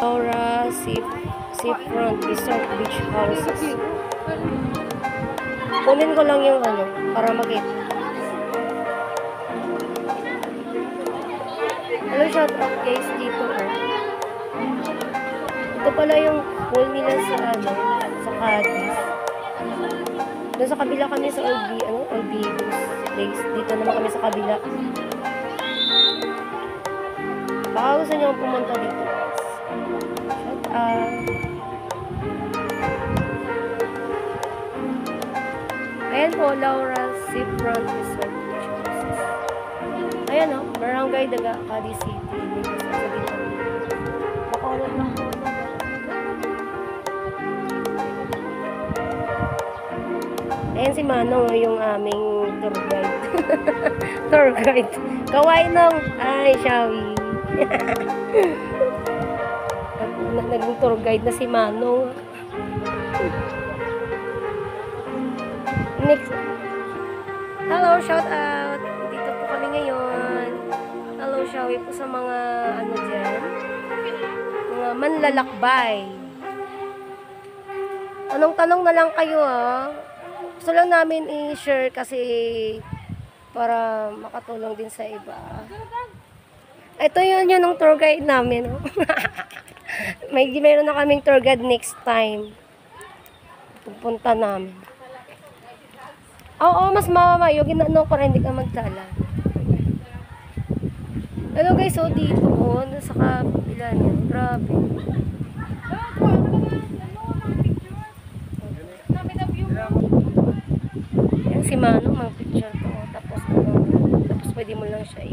Laura Seafront Resort Beach Houses. Kunin ko lang yung ano, para makita. Hello, shout out guys dito. Ito pala yung pool nila sa ano, sa Cadiz. Doon sa kabila kami sa Olvidos place. Dito naman kami sa kabila. Baka gusto nyo pumunta dito. Shout out. Ayan po, Laura Seafront Resort Beach Houses. Ayan o, Barangay Daga, Cadiz City. Bacolod lang po. Ayan si Manong, yung aming tour guide. Tour guide. Kaway nung. Ay, Shawi. Naging tour guide na si Manong. Next. Hello, shout out. Dito po kami ngayon. Hello, Shawi po sa mga ano dyan. Mga manlalakbay. Tanong-tanong na lang kayo Gusto lang namin i-share kasi para makatulong din sa iba. Ito yun yung tour guide namin. Meron na kaming tour guide next time. Pupunta namin. Oo, mas mamayo. Ginano ko rin, hindi ka magtala. Hello guys, so dito sa kapila niya. Grabe. Yan si Manong, mga picture ko. Tapos pwede mo lang siya